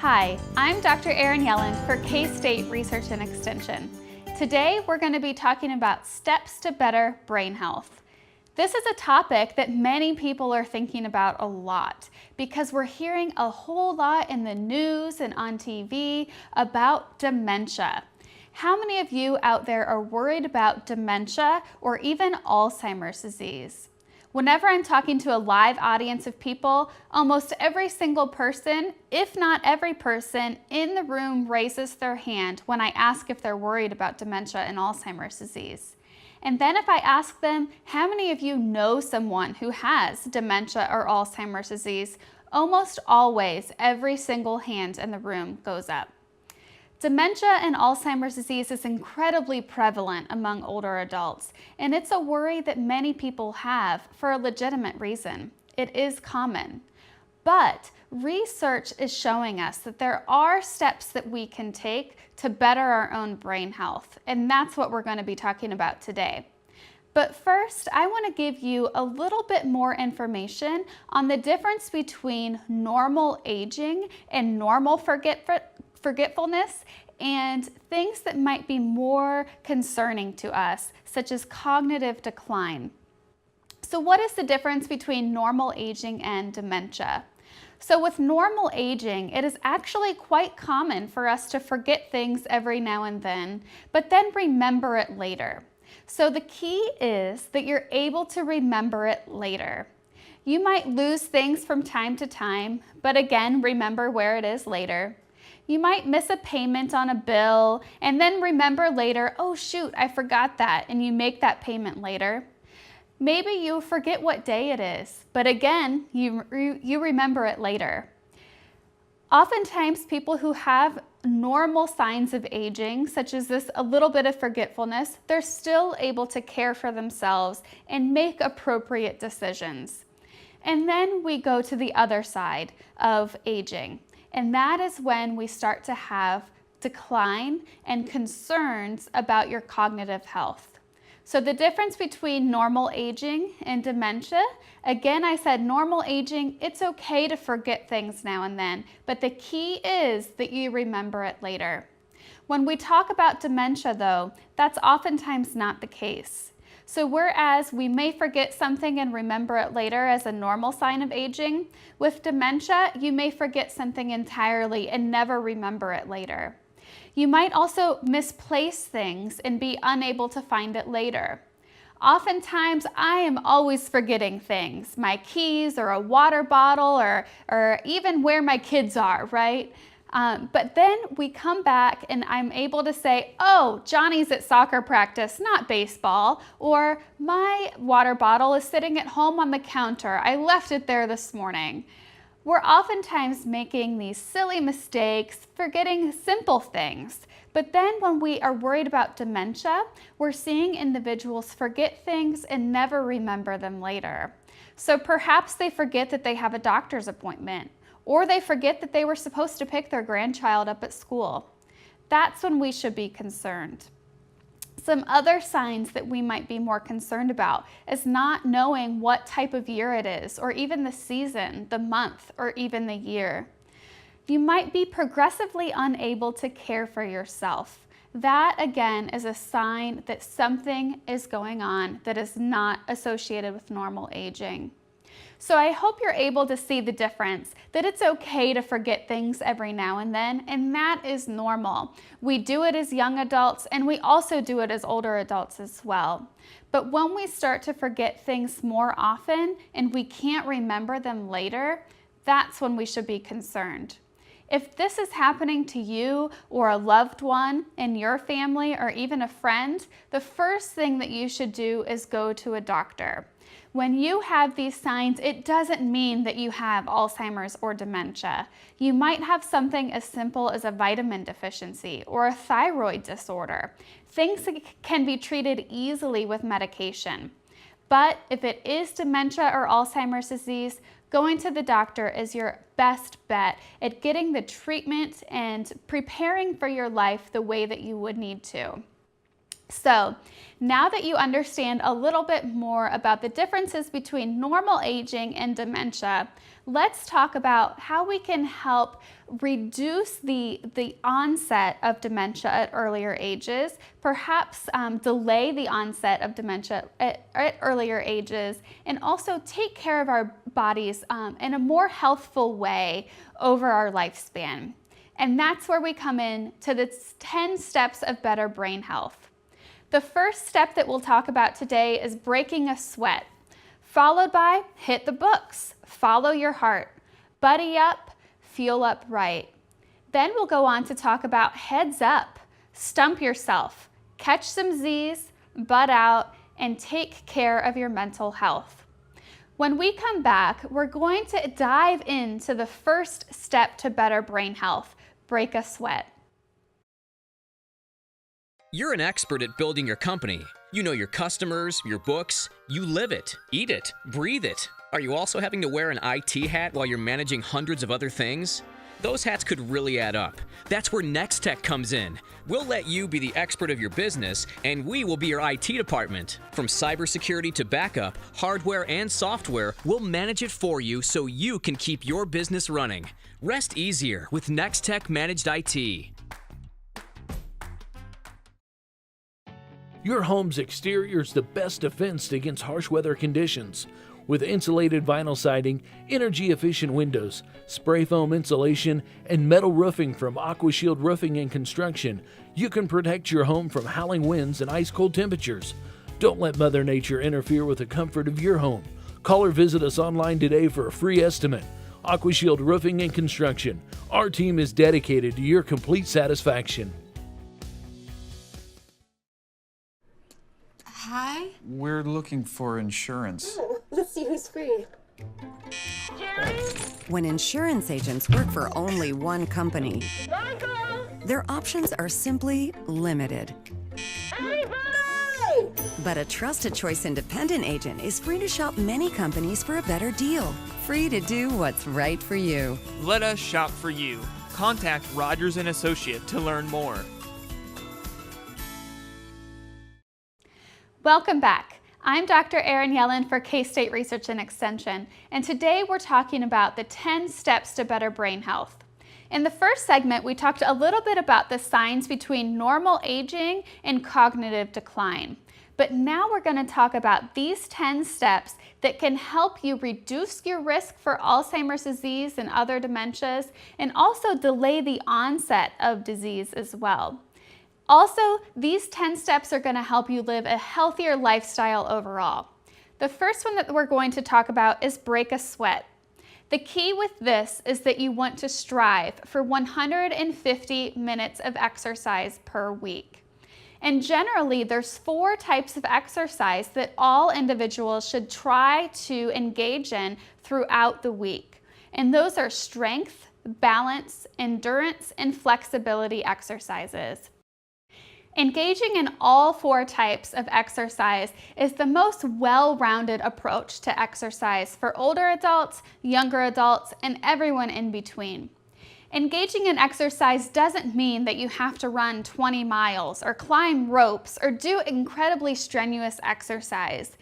Hi, I'm Dr. Erin Yelland for K-State Research and Extension. Today we're going to be talking about steps to better brain health. This is a topic that many people are thinking about a lot because we're hearing a whole lot in the news and on TV about dementia. How many of you out there are worried about dementia or even Alzheimer's disease? Whenever I'm talking to a live audience of people, almost every single person, if not every person in the room raises their hand when I ask if they're worried about dementia and Alzheimer's disease. And then if I ask them, how many of you know someone who has dementia or Alzheimer's disease, almost always every single hand in the room goes up. Dementia and Alzheimer's disease is incredibly prevalent among older adults, and it's a worry that many people have for a legitimate reason. It is common. But research is showing us that there are steps that we can take to better our own brain health, and that's what we're going to be talking about today. But first, I want to give you a little bit more information on the difference between normal aging and normal forgetfulness and things that might be more concerning to us, such as cognitive decline. So what is the difference between normal aging and dementia? So with normal aging, it is actually quite common for us to forget things every now and then, but then remember it later. So the key is that you're able to remember it later. You might lose things from time to time, but again, remember where it is later. You might miss a payment on a bill and then remember later, oh shoot, I forgot that, and you make that payment later. Maybe you forget what day it is, but again, you remember it later. Oftentimes, people who have normal signs of aging, such as this a little bit of forgetfulness, they're still able to care for themselves and make appropriate decisions. And then we go to the other side of aging. And that is when we start to have decline and concerns about your cognitive health. So the difference between normal aging and dementia, again, I said normal aging, it's okay to forget things now and then, but the key is that you remember it later. When we talk about dementia though, that's oftentimes not the case. So whereas we may forget something and remember it later as a normal sign of aging, with dementia, you may forget something entirely and never remember it later. You might also misplace things and be unable to find it later. Oftentimes, I am always forgetting things, my keys or a water bottle or even where my kids are, right? But then we come back and I'm able to say, oh, Johnny's at soccer practice, not baseball, or my water bottle is sitting at home on the counter. I left it there this morning. We're oftentimes making these silly mistakes, forgetting simple things. But then when we are worried about dementia, we're seeing individuals forget things and never remember them later. So perhaps they forget that they have a doctor's appointment, or they forget that they were supposed to pick their grandchild up at school. That's when we should be concerned. Some other signs that we might be more concerned about is not knowing what type of year it is, or even the season, the month, or even the year. You might be progressively unable to care for yourself. That, again, is a sign that something is going on that is not associated with normal aging. So I hope you're able to see the difference, that it's okay to forget things every now and then, and that is normal. We do it as young adults, and we also do it as older adults as well. But when we start to forget things more often and we can't remember them later, that's when we should be concerned. If this is happening to you or a loved one in your family or even a friend, the first thing that you should do is go to a doctor. When you have these signs, it doesn't mean that you have Alzheimer's or dementia. You might have something as simple as a vitamin deficiency or a thyroid disorder. Things that can be treated easily with medication. But if it is dementia or Alzheimer's disease, going to the doctor is your best bet at getting the treatment and preparing for your life the way that you would need to. So now that you understand a little bit more about the differences between normal aging and dementia, let's talk about how we can help reduce the onset of dementia at earlier ages, perhaps delay the onset of dementia at earlier ages, and also take care of our bodies in a more healthful way over our lifespan. And that's where we come in to the 10 steps of better brain health. The first step that we'll talk about today is breaking a sweat, followed by hit the books, follow your heart, buddy up, fuel up right. Then we'll go on to talk about heads up, stump yourself, catch some Z's, bud out, and take care of your mental health. When we come back, we're going to dive into the first step to better brain health, break a sweat. You're an expert at building your company. You know your customers, your books. You live it, eat it, breathe it. Are you also having to wear an IT hat while you're managing hundreds of other things? Those hats could really add up. That's where Nex-Tech comes in. We'll let you be the expert of your business, and we will be your IT department. From cybersecurity to backup, hardware and software, we'll manage it for you so you can keep your business running. Rest easier with Nex-Tech Managed IT. Your home's exterior is the best defense against harsh weather conditions. With insulated vinyl siding, energy-efficient windows, spray foam insulation, and metal roofing from AquaShield Roofing and Construction, you can protect your home from howling winds and ice-cold temperatures. Don't let Mother Nature interfere with the comfort of your home. Call or visit us online today for a free estimate. AquaShield Roofing and Construction. Our team is dedicated to your complete satisfaction. Hi? We're looking for insurance. Oh, let's see who's free. Jerry? When insurance agents work for only one company, Michael! their options are simply limited. Everybody! But a trusted choice independent agent is free to shop many companies for a better deal. Free to do what's right for you. Let us shop for you. Contact Rogers & Associate to learn more. Welcome back. I'm Dr. Erin Yelland for K-State Research and Extension, and today we're talking about the 10 steps to better brain health. In the first segment, we talked a little bit about the signs between normal aging and cognitive decline. But now we're going to talk about these 10 steps that can help you reduce your risk for Alzheimer's disease and other dementias, and also delay the onset of disease as well. Also, these 10 steps are going to help you live a healthier lifestyle overall. The first one that we're going to talk about is break a sweat. The key with this is that you want to strive for 150 minutes of exercise per week. And generally, there's 4 types of exercise that all individuals should try to engage in throughout the week. And those are strength, balance, endurance, and flexibility exercises. Engaging in all 4 types of exercise is the most well-rounded approach to exercise for older adults, younger adults, and everyone in between. Engaging in exercise doesn't mean that you have to run 20 miles or climb ropes or do incredibly strenuous exercise.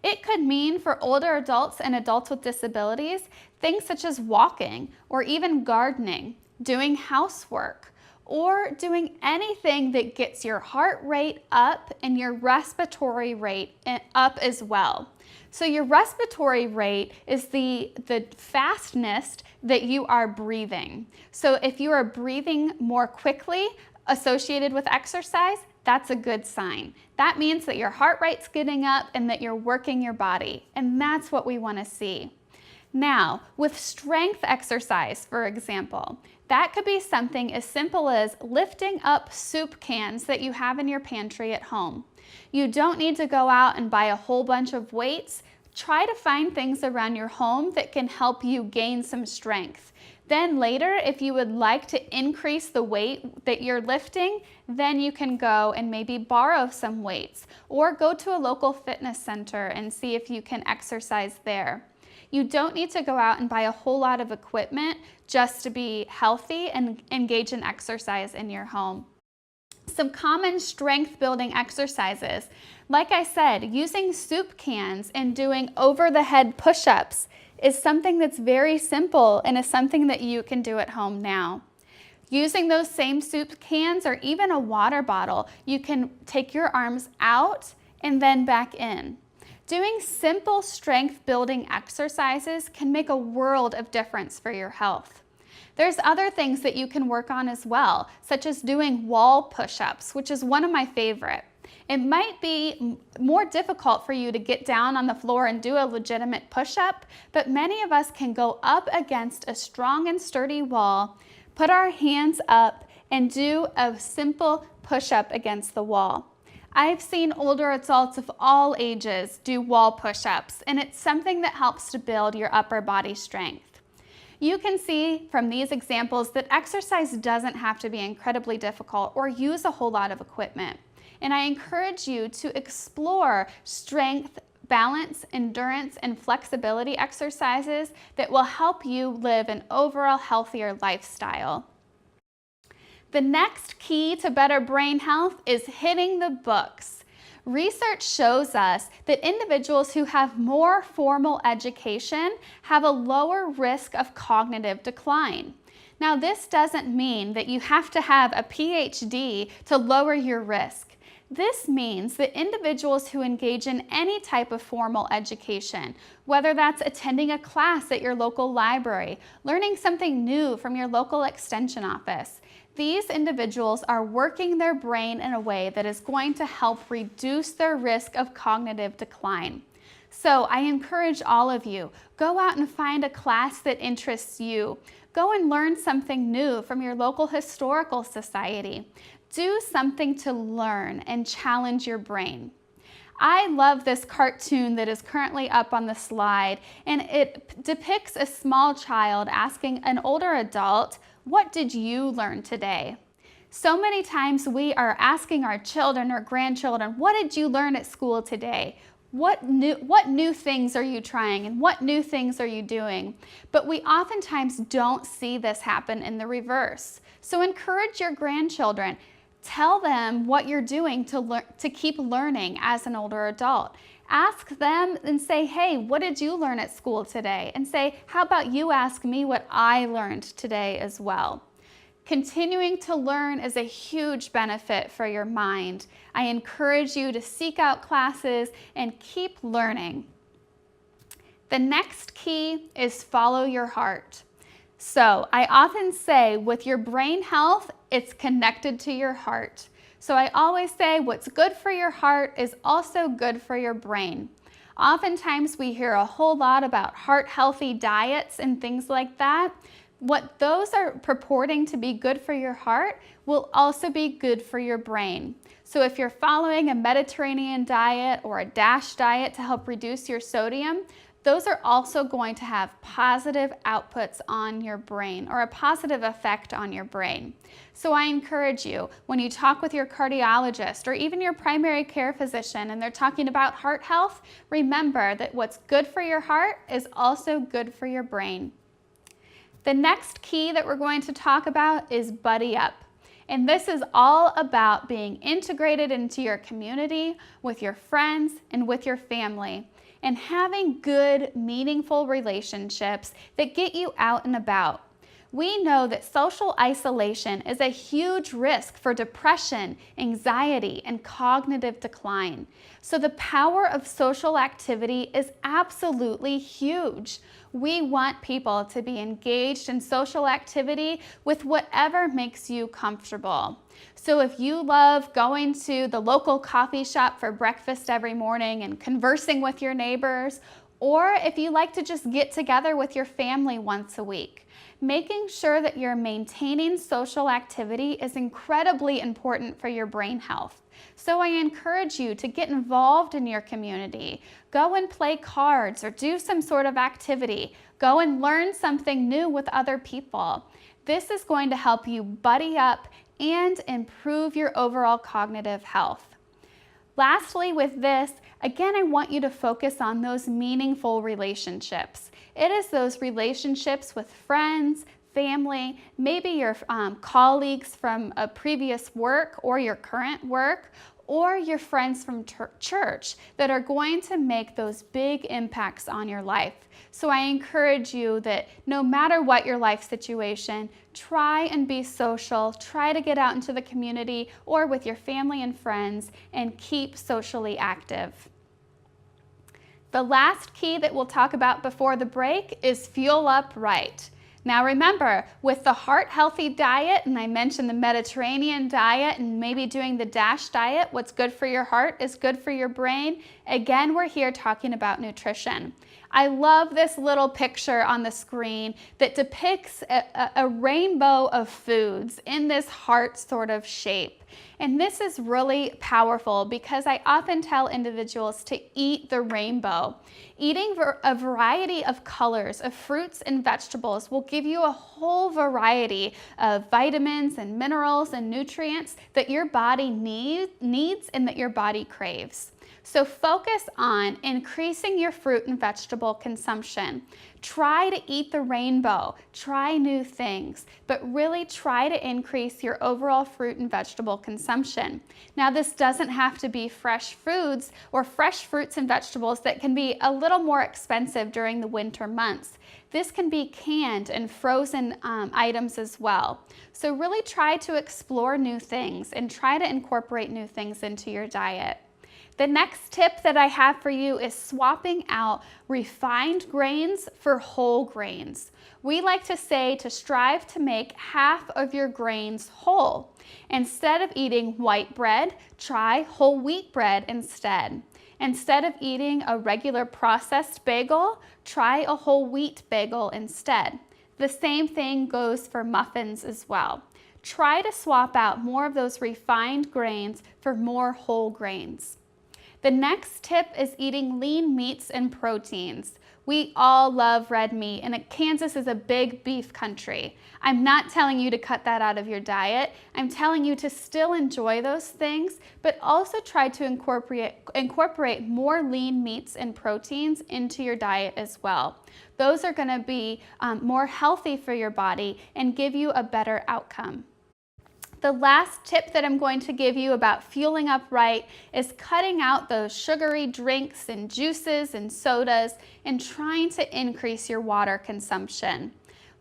It could mean for older adults and adults with disabilities, things such as walking or even gardening, doing housework, or doing anything that gets your heart rate up and your respiratory rate up as well. So your respiratory rate is the fastness that you are breathing. So if you are breathing more quickly associated with exercise, that's a good sign. That means that your heart rate's getting up and that you're working your body, and that's what we want to see. Now, with strength exercise, for example, that could be something as simple as lifting up soup cans that you have in your pantry at home. You don't need to go out and buy a whole bunch of weights. Try to find things around your home that can help you gain some strength. Then later, if you would like to increase the weight that you're lifting, then you can go and maybe borrow some weights or go to a local fitness center and see if you can exercise there. You don't need to go out and buy a whole lot of equipment just to be healthy and engage in exercise in your home. Some common strength building exercises. Like I said, using soup cans and doing over the head push-ups is something that's very simple and is something that you can do at home now. Using those same soup cans or even a water bottle, you can take your arms out and then back in. Doing simple strength building exercises can make a world of difference for your health. There's other things that you can work on as well, such as doing wall push-ups, which is one of my favorite. It might be more difficult for you to get down on the floor and do a legitimate push-up, but many of us can go up against a strong and sturdy wall, put our hands up, and do a simple push-up against the wall. I've seen older adults of all ages do wall push-ups, and it's something that helps to build your upper body strength. You can see from these examples that exercise doesn't have to be incredibly difficult or use a whole lot of equipment. And I encourage you to explore strength, balance, endurance, and flexibility exercises that will help you live an overall healthier lifestyle. The next key to better brain health is hitting the books. Research shows us that individuals who have more formal education have a lower risk of cognitive decline. Now, this doesn't mean that you have to have a PhD to lower your risk. This means that individuals who engage in any type of formal education, whether that's attending a class at your local library, learning something new from your local extension office, these individuals are working their brain in a way that is going to help reduce their risk of cognitive decline. So I encourage all of you, go out and find a class that interests you. Go and learn something new from your local historical society. Do something to learn and challenge your brain. I love this cartoon that is currently up on the slide, and it depicts a small child asking an older adult, "What did you learn today?" So many times we are asking our children or grandchildren, "What did you learn at school today? What new things are you trying and what new things are you doing?" But we oftentimes don't see this happen in the reverse. So encourage your grandchildren. Tell them what you're doing to keep learning as an older adult. Ask them and say, "Hey, what did you learn at school today?" And say, "How about you ask me what I learned today as well?" Continuing to learn is a huge benefit for your mind. I encourage you to seek out classes and keep learning. The next key is follow your heart. So I often say with your brain health, it's connected to your heart. So I always say what's good for your heart is also good for your brain. Oftentimes we hear a whole lot about heart healthy diets and things like that. What those are purporting to be good for your heart will also be good for your brain. So if you're following a Mediterranean diet or a DASH diet to help reduce your sodium, those are also going to have positive outputs on your brain or a positive effect on your brain. So I encourage you, when you talk with your cardiologist or even your primary care physician and they're talking about heart health, remember that what's good for your heart is also good for your brain. The next key that we're going to talk about is buddy up. And this is all about being integrated into your community, with your friends, and with your family, and having good, meaningful relationships that get you out and about. We know that social isolation is a huge risk for depression, anxiety, and cognitive decline. So the power of social activity is absolutely huge. We want people to be engaged in social activity with whatever makes you comfortable. So if you love going to the local coffee shop for breakfast every morning and conversing with your neighbors, or if you like to just get together with your family once a week, making sure that you're maintaining social activity is incredibly important for your brain health. So I encourage you to get involved in your community. Go and play cards or do some sort of activity. Go and learn something new with other people. This is going to help you buddy up and improve your overall cognitive health. Lastly, with this, again, I want you to focus on those meaningful relationships. It is those relationships with friends, family, maybe your colleagues from a previous work or your current work, or your friends from church that are going to make those big impacts on your life. So I encourage you that no matter what your life situation, try and be social, try to get out into the community or with your family and friends, and keep socially active. The last key that we'll talk about before the break is fuel up right. Now remember, with the heart-healthy diet, and I mentioned the Mediterranean diet and maybe doing the DASH diet, what's good for your heart is good for your brain. Again, we're here talking about nutrition. I love this little picture on the screen that depicts a rainbow of foods in this heart sort of shape. And this is really powerful because I often tell individuals to eat the rainbow. Eating a variety of colors of fruits and vegetables will give you a whole variety of vitamins and minerals and nutrients that your body needs and that your body craves. So focus on increasing your fruit and vegetable consumption. Try to eat the rainbow, try new things, but really try to increase your overall fruit and vegetable consumption. Now, this doesn't have to be fresh foods or fresh fruits and vegetables that can be a little more expensive during the winter months. This can be canned and frozen items as well. So really try to explore new things and try to incorporate new things into your diet. The next tip that I have for you is swapping out refined grains for whole grains. We like to say to strive to make half of your grains whole. Instead of eating white bread, try whole wheat bread instead. Instead of eating a regular processed bagel, try a whole wheat bagel instead. The same thing goes for muffins as well. Try to swap out more of those refined grains for more whole grains. The next tip is eating lean meats and proteins. We all love red meat, and Kansas is a big beef country. I'm not telling you to cut that out of your diet. I'm telling you to still enjoy those things, but also try to incorporate more lean meats and proteins into your diet as well. Those are going to be more healthy for your body and give you a better outcome. The last tip that I'm going to give you about fueling up right is cutting out those sugary drinks and juices and sodas and trying to increase your water consumption.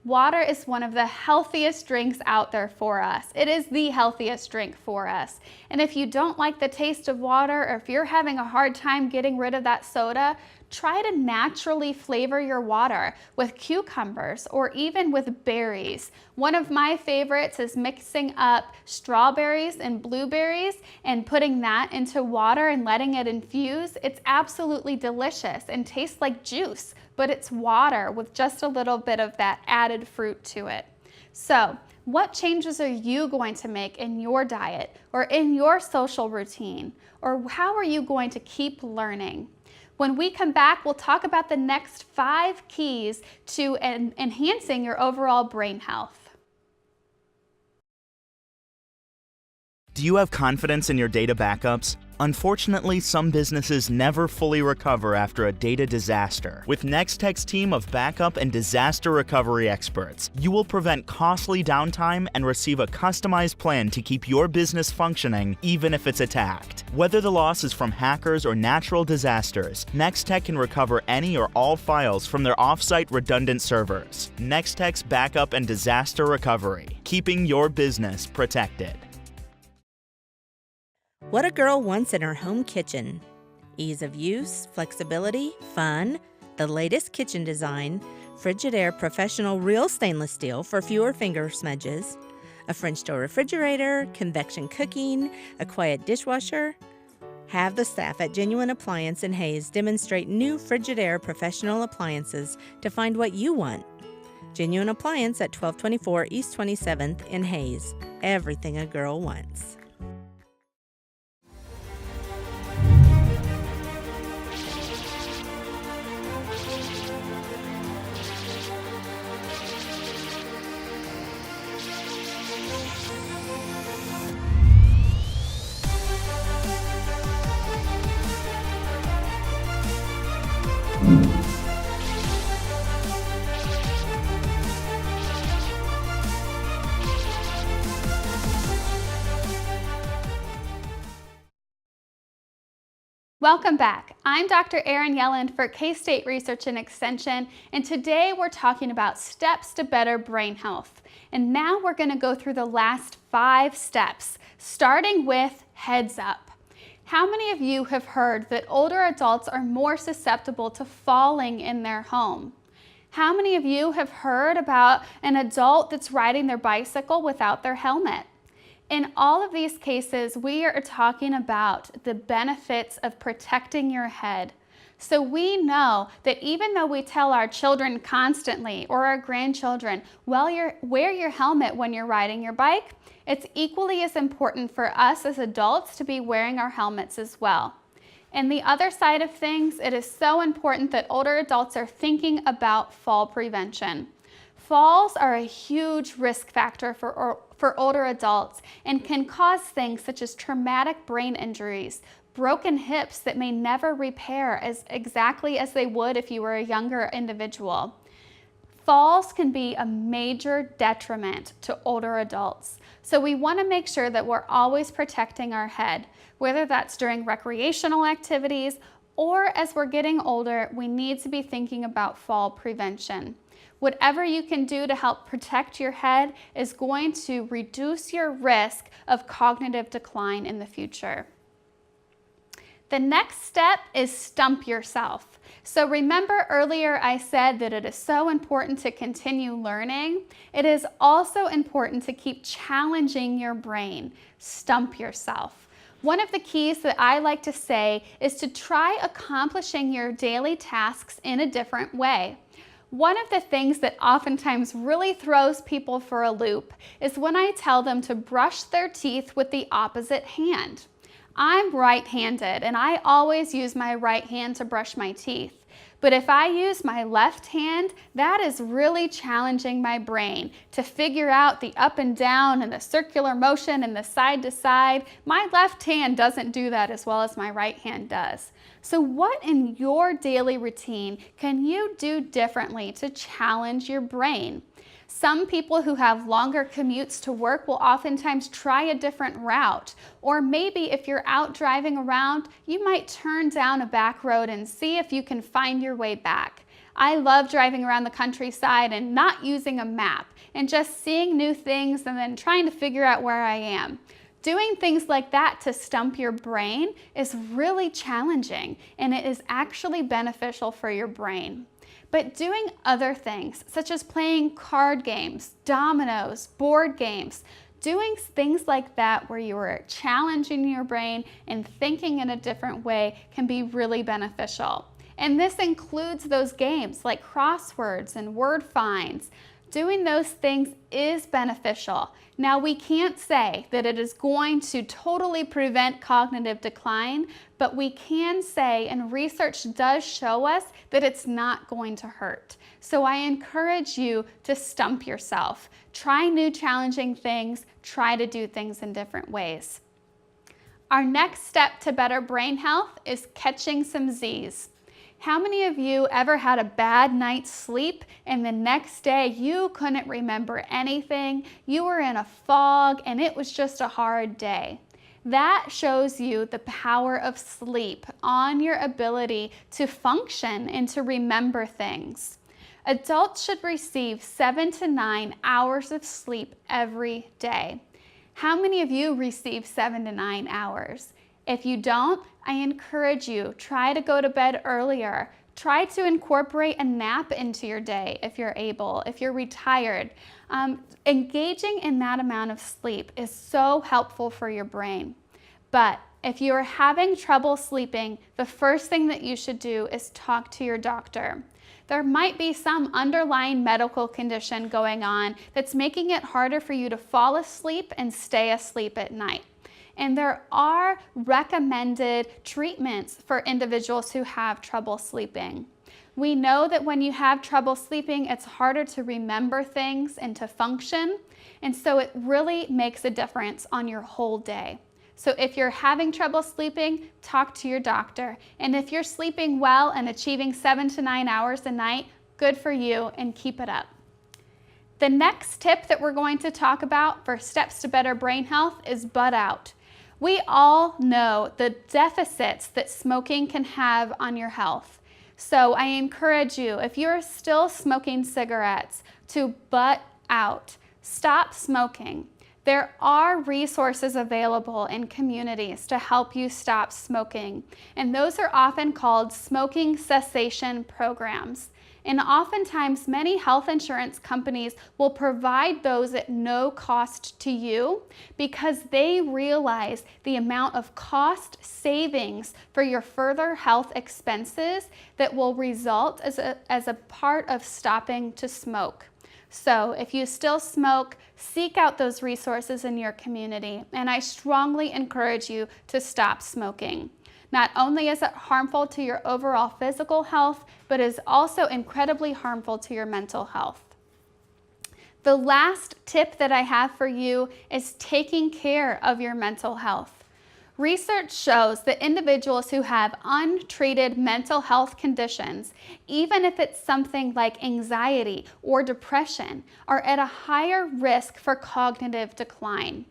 Water is one of the healthiest drinks out there for us. It is the healthiest drink for us. And if you don't like the taste of water, or if you're having a hard time getting rid of that soda, try to naturally flavor your water with cucumbers or even with berries. One of my favorites is mixing up strawberries and blueberries and putting that into water and letting it infuse. It's absolutely delicious and tastes like juice, but it's water with just a little bit of that added fruit to it. So, what changes are you going to make in your diet or in your social routine? Or how are you going to keep learning? When we come back, we'll talk about the next 5 keys to enhancing your overall brain health. Do you have confidence in your data backups? Unfortunately, some businesses never fully recover after a data disaster. With Nex-Tech's team of backup and disaster recovery experts, you will prevent costly downtime and receive a customized plan to keep your business functioning even if it's attacked. Whether the loss is from hackers or natural disasters, Nex-Tech can recover any or all files from their off-site redundant servers. Nex-Tech's backup and disaster recovery, keeping your business protected. What a girl wants in her home kitchen. Ease of use, flexibility, fun, the latest kitchen design, Frigidaire Professional Real Stainless Steel for fewer finger smudges, a French door refrigerator, convection cooking, a quiet dishwasher. Have the staff at Genuine Appliance in Hayes demonstrate new Frigidaire Professional appliances to find what you want. Genuine Appliance at 1224 East 27th in Hayes. Everything a girl wants. Welcome back. I'm Dr. Erin Yelland for K-State Research and Extension, and today we're talking about steps to better brain health. And now we're going to go through the last 5 steps, starting with heads up. How many of you have heard that older adults are more susceptible to falling in their home? How many of you have heard about an adult that's riding their bicycle without their helmet? In all of these cases, we are talking about the benefits of protecting your head. So we know that even though we tell our children constantly, or our grandchildren, well, wear your helmet when you're riding your bike, it's equally as important for us as adults to be wearing our helmets as well. And the other side of things, it is so important that older adults are thinking about fall prevention. Falls are a huge risk factor for older adults and can cause things such as traumatic brain injuries, broken hips that may never repair exactly as they would if you were a younger individual. Falls can be a major detriment to older adults. So we want to make sure that we're always protecting our head, whether that's during recreational activities or as we're getting older, we need to be thinking about fall prevention. Whatever you can do to help protect your head is going to reduce your risk of cognitive decline in the future. The next step is stump yourself. So remember earlier I said that it is so important to continue learning. It is also important to keep challenging your brain. Stump yourself. One of the keys that I like to say is to try accomplishing your daily tasks in a different way. One of the things that oftentimes really throws people for a loop is when I tell them to brush their teeth with the opposite hand. I'm right-handed and I always use my right hand to brush my teeth. But if I use my left hand, that is really challenging my brain to figure out the up and down and the circular motion and the side to side. My left hand doesn't do that as well as my right hand does. So what in your daily routine can you do differently to challenge your brain? Some people who have longer commutes to work will oftentimes try a different route. Or maybe if you're out driving around, you might turn down a back road and see if you can find your way back. I love driving around the countryside and not using a map and just seeing new things and then trying to figure out where I am. Doing things like that to stump your brain is really challenging, and it is actually beneficial for your brain. But doing other things, such as playing card games, dominoes, board games, doing things like that where you are challenging your brain and thinking in a different way can be really beneficial. And this includes those games like crosswords and word finds. Doing those things is beneficial. Now, we can't say that it is going to totally prevent cognitive decline, but we can say, and research does show us, that it's not going to hurt. So I encourage you to stump yourself. Try new challenging things, try to do things in different ways. Our next step to better brain health is catching some Z's. How many of you ever had a bad night's sleep and the next day you couldn't remember anything? You were in a fog and it was just a hard day. That shows you the power of sleep on your ability to function and to remember things. Adults should receive 7 to 9 hours of sleep every day. How many of you receive 7 to 9 hours? If you don't, I encourage you, try to go to bed earlier. Try to incorporate a nap into your day if you're able, if you're retired. Engaging in that amount of sleep is so helpful for your brain. But if you are having trouble sleeping, the first thing that you should do is talk to your doctor. There might be some underlying medical condition going on that's making it harder for you to fall asleep and stay asleep at night. And there are recommended treatments for individuals who have trouble sleeping. We know that when you have trouble sleeping, it's harder to remember things and to function. And so it really makes a difference on your whole day. So if you're having trouble sleeping, talk to your doctor. And if you're sleeping well and achieving 7 to 9 hours a night, good for you and keep it up. The next tip that we're going to talk about for steps to better brain health is bud out. We all know the deficits that smoking can have on your health. So I encourage you, if you're still smoking cigarettes, to butt out. Stop smoking. There are resources available in communities to help you stop smoking, and those are often called smoking cessation programs. And oftentimes, many health insurance companies will provide those at no cost to you because they realize the amount of cost savings for your further health expenses that will result as a part of stopping to smoke. So if you still smoke, seek out those resources in your community, and I strongly encourage you to stop smoking. Not only is it harmful to your overall physical health, but is also incredibly harmful to your mental health. The last tip that I have for you is taking care of your mental health. Research shows that individuals who have untreated mental health conditions, even if it's something like anxiety or depression, are at a higher risk for cognitive decline.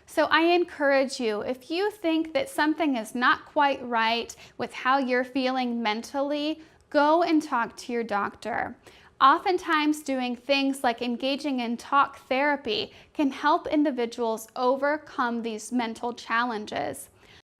So I encourage you, if you think that something is not quite right with how you're feeling mentally, go and talk to your doctor. Oftentimes, doing things like engaging in talk therapy can help individuals overcome these mental challenges.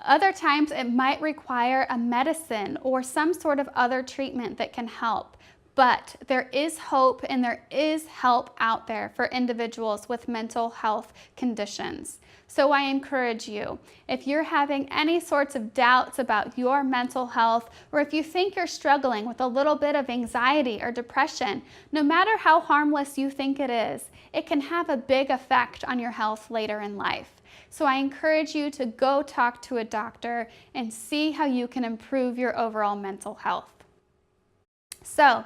Other times, it might require a medicine or some sort of other treatment that can help. But there is hope and there is help out there for individuals with mental health conditions. So I encourage you, if you're having any sorts of doubts about your mental health, or if you think you're struggling with a little bit of anxiety or depression, no matter how harmless you think it is, it can have a big effect on your health later in life. So I encourage you to go talk to a doctor and see how you can improve your overall mental health. So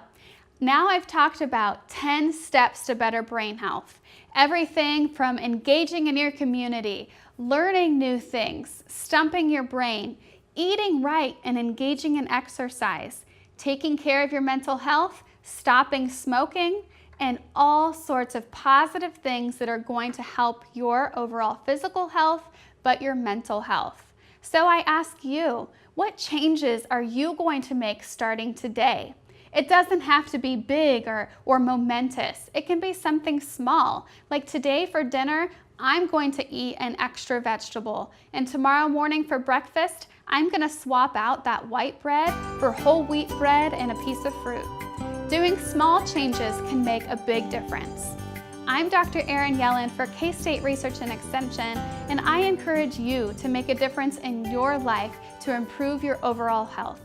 now I've talked about 10 steps to better brain health. Everything from engaging in your community, learning new things, stumping your brain, eating right and engaging in exercise, taking care of your mental health, stopping smoking, and all sorts of positive things that are going to help your overall physical health, but your mental health. So I ask you, what changes are you going to make starting today? It doesn't have to be big or momentous. It can be something small. Like today for dinner, I'm going to eat an extra vegetable. And tomorrow morning for breakfast, I'm going to swap out that white bread for whole wheat bread and a piece of fruit. Doing small changes can make a big difference. I'm Dr. Erin Yelland for K-State Research and Extension, and I encourage you to make a difference in your life to improve your overall health.